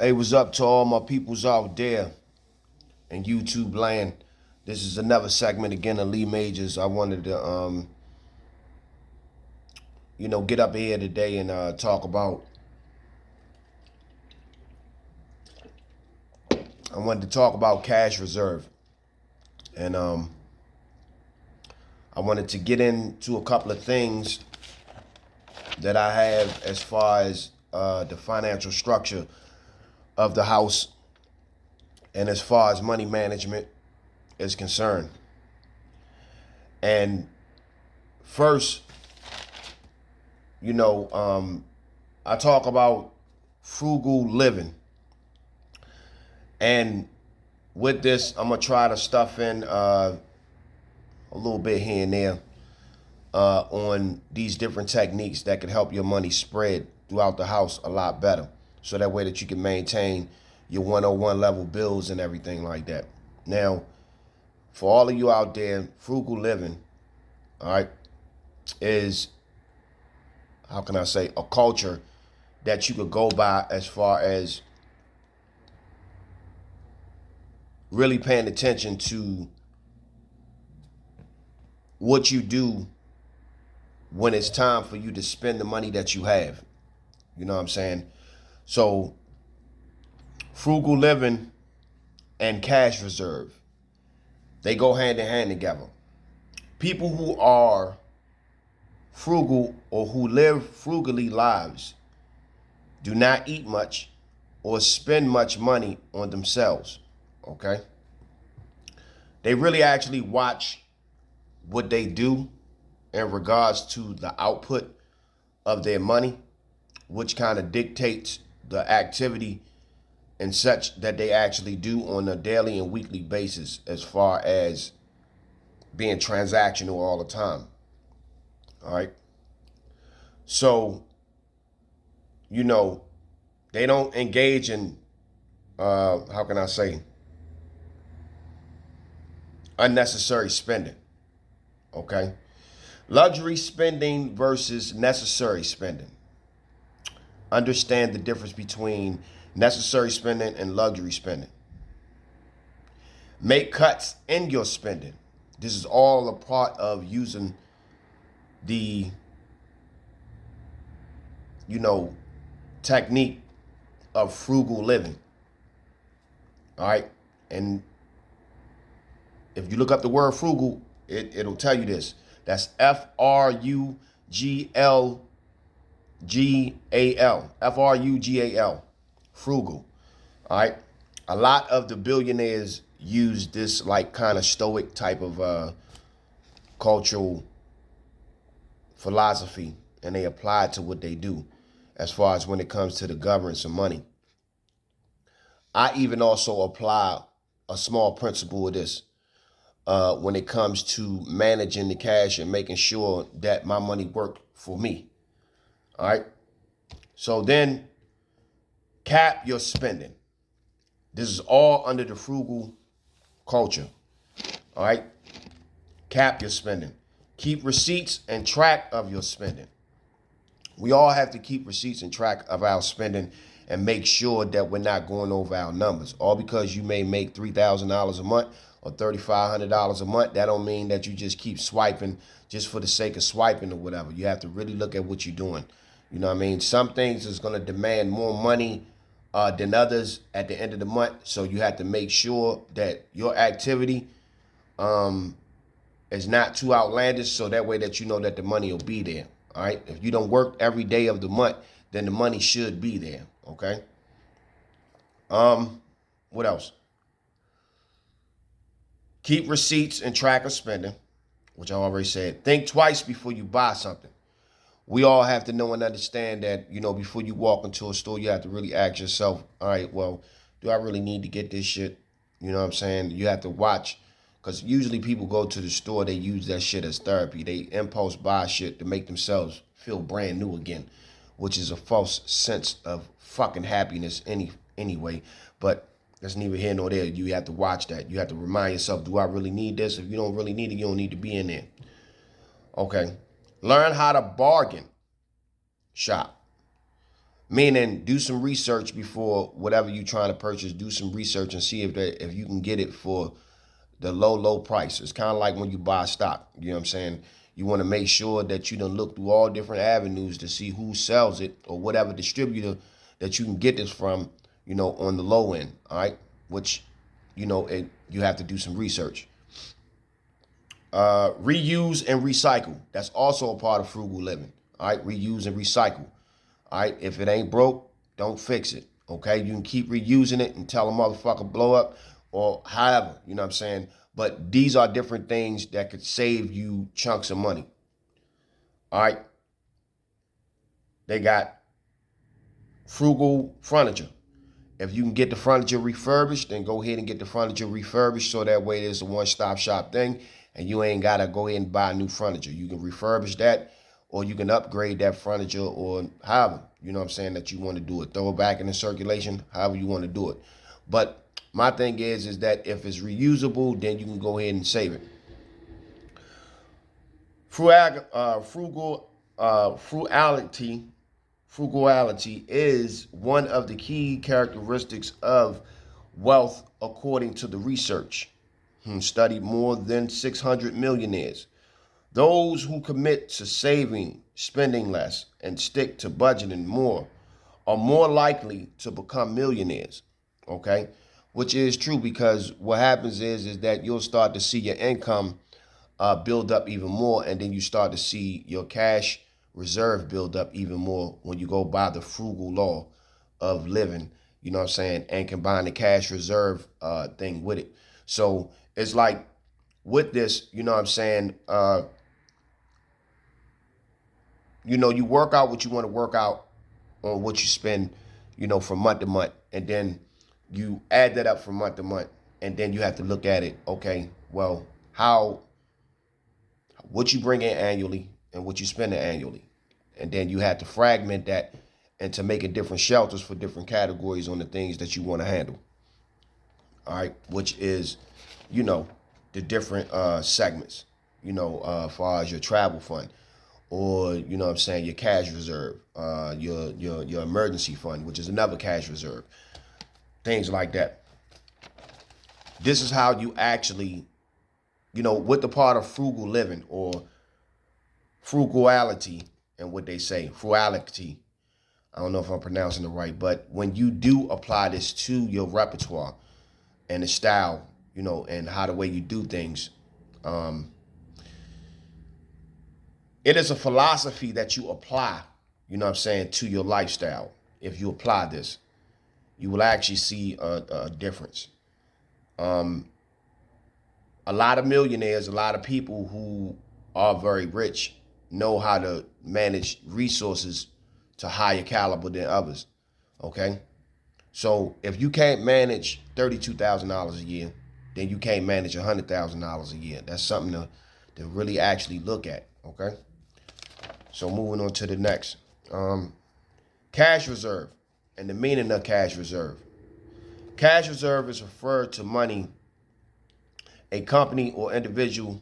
Hey, what's up to all my peoples out there in YouTube land? This is another segment again of Lee Majors. I wanted to, get up here today and talk about. I wanted to talk about cash reserve, and I wanted to get into a couple of things that I have as far as the financial structure of the house, and as far as money management is concerned. And first, you know, I talk about frugal living. And with this, I'm going to try to stuff in a little bit here and there on these different techniques that could help your money spread throughout the house a lot better. So that way that you can maintain your 101 level bills and everything like that. Now, for all of you out there, frugal living, all right, is, how can I say, a culture that you could go by as far as really paying attention to what you do when it's time for you to spend the money that you have. You know what I'm saying? So, frugal living and cash reserve, they go hand in hand together. People who are frugal or who live frugally lives do not eat much or spend much money on themselves. Okay? They really actually watch what they do in regards to the output of their money, which kind of dictates the activity and such that they actually do on a daily and weekly basis as far as being transactional all the time. All right. So, you know, they don't engage in, how can I say, unnecessary spending. Okay. Luxury spending versus necessary spending. Understand the difference between necessary spending and luxury spending. Make cuts in your spending. This is all a part of using the, technique of frugal living. All right. And if you look up the word frugal, it'll tell you this. That's Frugal. Frugal. Frugal. All right. A lot of the billionaires use this like kind of stoic type of cultural philosophy, and they apply it to what they do as far as when it comes to the governance of money. I even also apply a small principle of this when it comes to managing the cash and making sure that my money work for me. All right. So then cap your spending. This is all under the frugal culture. All right. Cap your spending. Keep receipts and track of your spending. We all have to keep receipts and track of our spending and make sure that we're not going over our numbers. All because you may make $3,000 a month or $3,500 a month, that don't mean that you just keep swiping just for the sake of swiping or whatever. You have to really look at what you're doing. You know what I mean? Some things is going to demand more money than others at the end of the month. So you have to make sure that your activity is not too outlandish, so that way that you know that the money will be there. All right. If you don't work every day of the month, then the money should be there. Okay. What else? Keep receipts and track of spending, which I already said. Think twice before you buy something. We all have to know and understand that, before you walk into a store, you have to really ask yourself, all right, well, do I really need to get this shit? You know what I'm saying? You have to watch, because usually people go to the store, they use that shit as therapy. They impulse buy shit to make themselves feel brand new again, which is a false sense of fucking happiness anyway. But that's neither here nor there. You have to watch that. You have to remind yourself, do I really need this? If you don't really need it, you don't need to be in there. Okay. Learn how to bargain shop. Meaning, do some research before whatever you're trying to purchase. Do some research and see if you can get it for the low price. It's kind of like when you buy stock. You know what I'm saying? You want to make sure that you done look through all different avenues to see who sells it or whatever distributor that you can get this from, on the low end. All right. Which, you have to do some research. Reuse and recycle. That's also a part of frugal living. All right. Reuse and recycle. All right. If it ain't broke, don't fix it. Okay. You can keep reusing it until a motherfucker blow up or however, you know what I'm saying? But these are different things that could save you chunks of money. All right. They got frugal furniture. If you can get the furniture refurbished, then go ahead and get the furniture refurbished so that way there's a one-stop shop thing and you ain't got to go ahead and buy new furniture. You can refurbish that or you can upgrade that furniture or however, you know what I'm saying, that you want to do it. Throw it back into circulation, however you want to do it. But my thing is that if it's reusable, then you can go ahead and save it. Frugality is one of the key characteristics of wealth according to the research. Studied more than 600 millionaires. Those who commit to saving, spending less, and stick to budgeting more are more likely to become millionaires. Okay? Which is true because what happens is that you'll start to see your income build up even more, and then you start to see your cash reserve build up even more when you go by the frugal law of living, you know what I'm saying, and combine the cash reserve thing with it. So it's like with this, you know what I'm saying, you work out what you want to work out on what you spend, from month to month, and then you add that up from month to month, and then you have to look at it. Okay, well, what you bring in annually and what you spend annually, and then you have to fragment that into making different shelters for different categories on the things that you want to handle. All right, which is, the different segments. As far as your travel fund, or what I'm saying, your cash reserve, your emergency fund, which is another cash reserve. Things like that. This is how you actually, with the part of frugal living or frugality and what they say, frugality. I don't know if I'm pronouncing it right, but when you do apply this to your repertoire and the style, and how the way you do things, it is a philosophy that you apply, to your lifestyle. If you apply this, you will actually see a difference. A lot of millionaires, a lot of people who are very rich know how to manage resources to higher caliber than others. Okay? So if you can't manage $32,000 a year, then you can't manage $100,000 a year. That's something to really actually look at. Okay? So moving on to the next. Cash reserve and the meaning of cash reserve. Cash reserve is referred to money a company or individual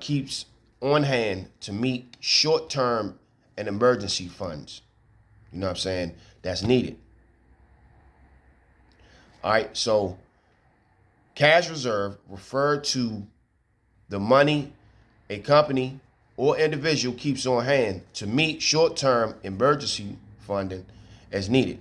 keeps on hand to meet short-term and emergency funds. You know what I'm saying? That's needed. All right, so cash reserve referred to the money a company or individual keeps on hand to meet short-term emergency funding as needed.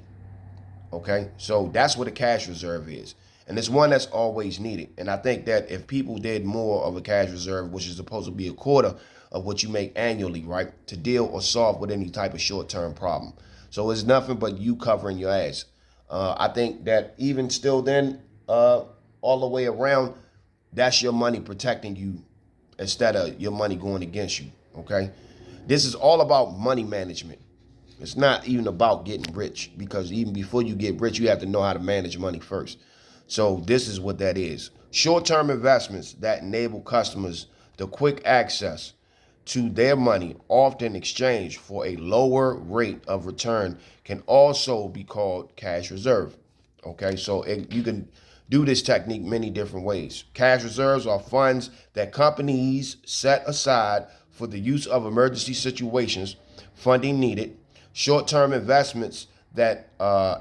Okay, so that's what a cash reserve is. And it's one that's always needed. And I think that if people did more of a cash reserve, which is supposed to be a quarter of what you make annually, right, to deal or solve with any type of short-term problem. So it's nothing but you covering your ass. I think that even still then, all the way around, that's your money protecting you instead of your money going against you, okay? This is all about money management. It's not even about getting rich, because even before you get rich, you have to know how to manage money first. So this is what that is. Short-term investments that enable customers the quick access to their money, often exchanged for a lower rate of return, can also be called cash reserve. Okay, so you can do this technique many different ways. Cash reserves are funds that companies set aside for the use of emergency situations, funding needed Short-term investments that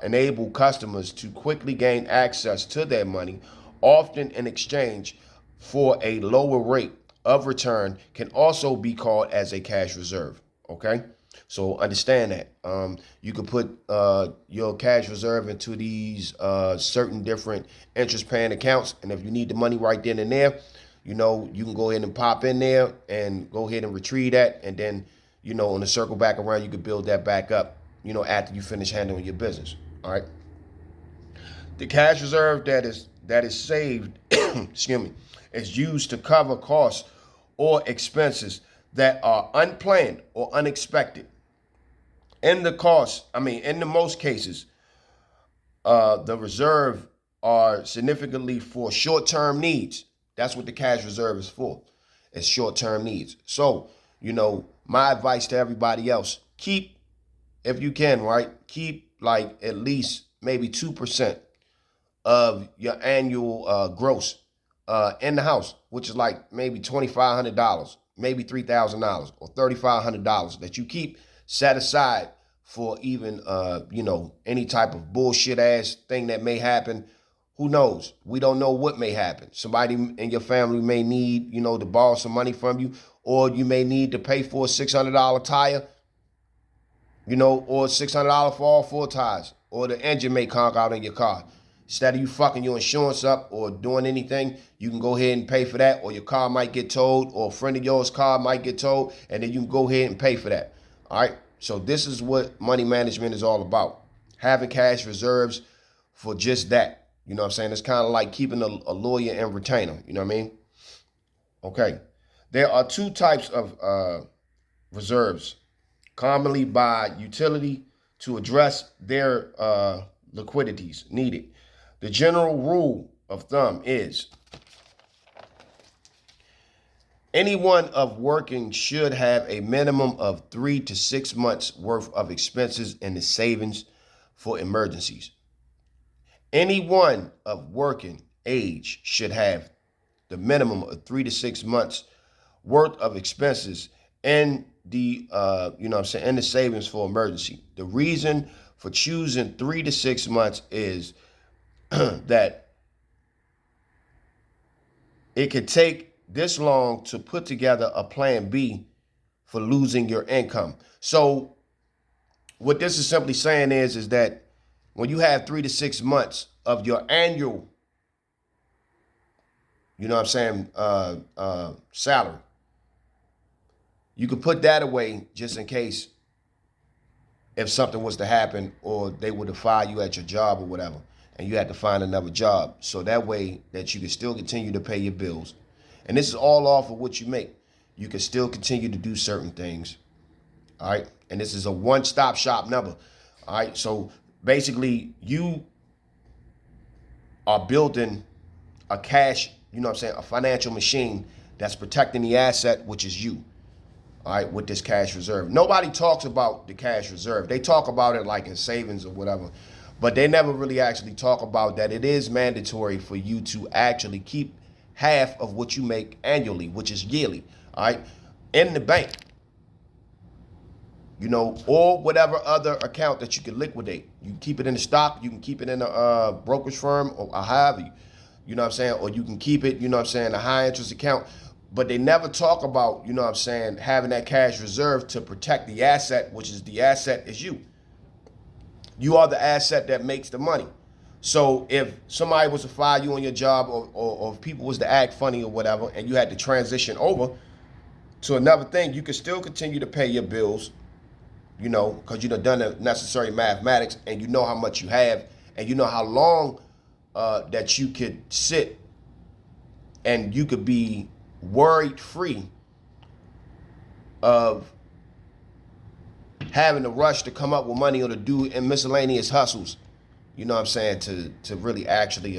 enable customers to quickly gain access to their money, often in exchange for a lower rate of return, can also be called as a cash reserve. Okay, so understand that. You could put your cash reserve into these certain different interest-paying accounts, and if you need the money right then and there, you can go ahead and pop in there and go ahead and retrieve that, and then, on the circle back around, you could build that back up, after you finish handling your business. All right. The cash reserve that is saved, excuse me, is used to cover costs or expenses that are unplanned or unexpected. In the most cases, the reserve are significantly for short-term needs. That's what the cash reserve is for. It's short-term needs. So, my advice to everybody else, keep, if you can, right, keep like at least maybe 2% of your annual gross in the house, which is like maybe $2,500, maybe $3,000 or $3,500 that you keep set aside for even any type of bullshit ass thing that may happen. Who knows? We don't know what may happen. Somebody in your family may need, to borrow some money from you, or you may need to pay for a $600 tire, or $600 for all four tires, or the engine may conk out in your car. Instead of you fucking your insurance up or doing anything, you can go ahead and pay for that, or your car might get towed, or a friend of yours' car might get towed, and then you can go ahead and pay for that. All right? So this is what money management is all about. Having cash reserves for just that. You know what I'm saying? It's kind of like keeping a lawyer and retainer. You know what I mean? Okay. There are two types of reserves, commonly by utility to address their liquidities needed. The general rule of thumb is anyone of working should have a minimum of 3 to 6 months worth of expenses in the savings for emergencies. Anyone of working age should have the minimum of 3 to 6 months worth of expenses in the in the savings for emergency. The reason for choosing 3 to 6 months is that it could take this long to put together a plan B for losing your income. So what this is simply saying is that when you have 3 to 6 months of your annual, salary, you could put that away just in case if something was to happen or they were to fire you at your job or whatever, and you had to find another job. So that way that you can still continue to pay your bills. And this is all off of what you make. You can still continue to do certain things. All right. And this is a one-stop shop number. All right. So basically you are building a cash, a financial machine that's protecting the asset, which is you. All right, with this cash reserve. Nobody talks about the cash reserve. They talk about it like in savings or whatever, but they never really actually talk about that it is mandatory for you to actually keep half of what you make annually, which is yearly, all right, in the bank, or whatever other account that you can liquidate. You can keep it in the stock, you can keep it in a brokerage firm, or however, or you can keep it, a high interest account. But they never talk about, having that cash reserve to protect the asset, which is the asset is you. You are the asset that makes the money. So if somebody was to fire you on your job, or if people was to act funny or whatever, and you had to transition over to another thing, you can still continue to pay your bills, because you've done the necessary mathematics, and you know how much you have, and you know how long that you could sit, and you could be worried free of having to rush to come up with money or to do in miscellaneous hustles, to really actually,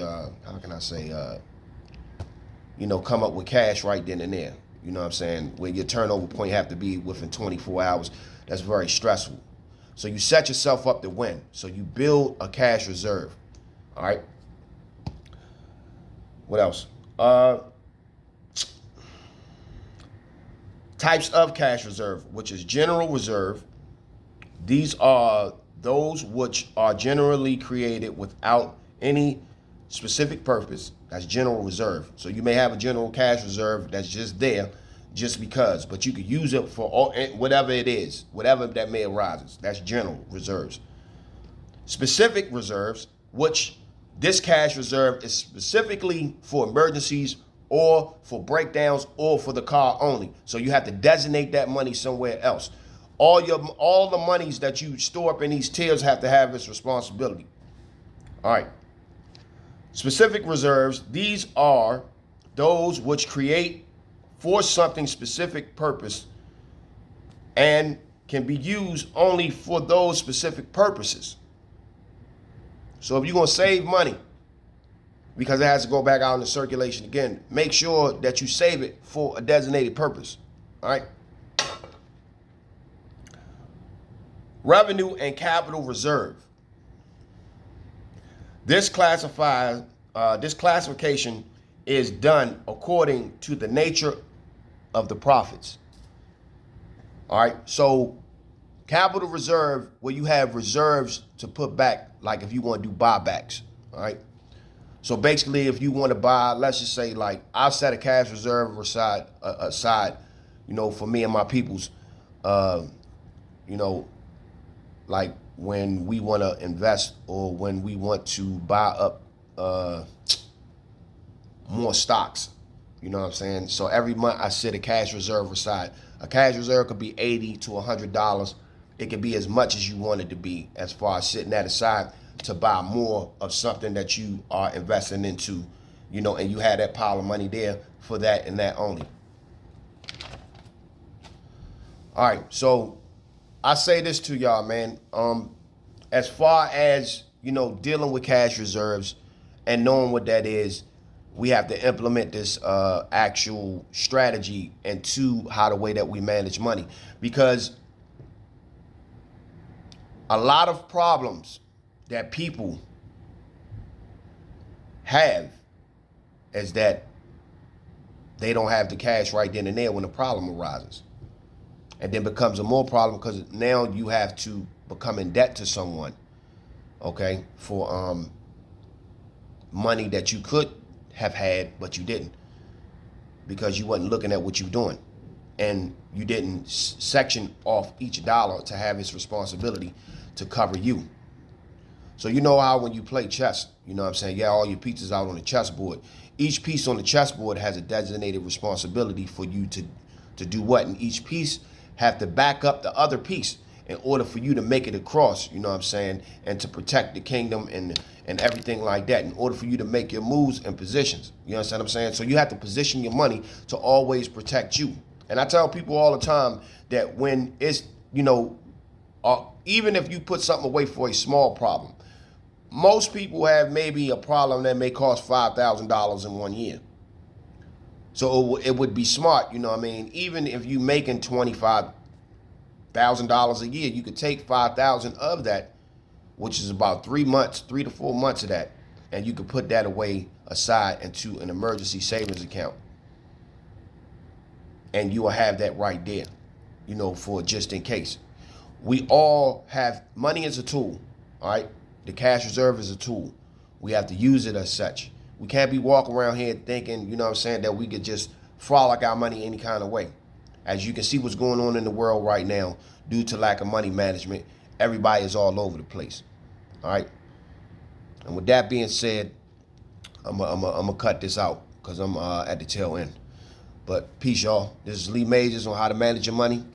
come up with cash right then and there, where your turnover point have to be within 24 hours. That's very stressful. So you set yourself up to win. So you build a cash reserve. All right. What else? Types of cash reserve, which is general reserve, These are those which are generally created without any specific purpose. That's general reserve. So you may have a general cash reserve that's just there just because, but you could use it for all, whatever it is, whatever that may arise. That's general reserves. Specific reserves, which this cash reserve is specifically for emergencies or for breakdowns or for the car only. So you have to designate that money somewhere else. All the monies that you store up in these tiers have to have its responsibility. All right. Specific reserves, these are those which create for something specific purpose and can be used only for those specific purposes. So if you're going to save money, because it has to go back out into circulation again, make sure that you save it for a designated purpose. All right. Revenue and capital reserve. This classification is done according to the nature of the profits. All right. So capital reserve, where you have reserves to put back, like if you want to do buybacks. All right. So basically, if you want to buy, let's just say, like, I'll set a cash reserve aside, for me and my peoples, like when we want to invest or when we want to buy up more stocks. You know what I'm saying? So every month I set a cash reserve aside. A cash reserve could be $80 to $100. It could be as much as you want it to be as far as setting that aside to buy more of something that you are investing into, and you have that pile of money there for that and that only. All right, so I say this to y'all, man. As far as, dealing with cash reserves and knowing what that is, we have to implement this actual strategy into how the way that we manage money. Because a lot of problems that people have is that they don't have the cash right then and there when the problem arises. And then becomes a more problem because now you have to become in debt to someone, okay, for money that you could have had, but you didn't because you wasn't looking at what you're doing. And you didn't section off each dollar to have its responsibility to cover you. So you know how when you play chess, you know what I'm saying? Yeah, all your pieces out on the chessboard. Each piece on the chessboard has a designated responsibility for you to do what? And each piece have to back up the other piece in order for you to make it across, you know what I'm saying? And to protect the kingdom and everything like that, in order for you to make your moves and positions. You understand what I'm saying? So you have to position your money to always protect you. And I tell people all the time that when it's, even if you put something away for a small problem, most people have maybe a problem that may cost $5,000 in 1 year. So it would be smart, even if you making $25,000 a year, you could take 5,000 of that, which is about 3 to 4 months of that, and you could put that away aside into an emergency savings account. And you will have that right there, for just in case. We all have, money is a tool, all right? The cash reserve is a tool. We have to use it as such. We can't be walking around here thinking, that we could just frolic our money any kind of way. As you can see what's going on in the world right now, due to lack of money management, everybody is all over the place. All right. And with that being said, I'm gonna cut this out because I'm at the tail end. But peace, y'all. This is Lee Majors on how to manage your money.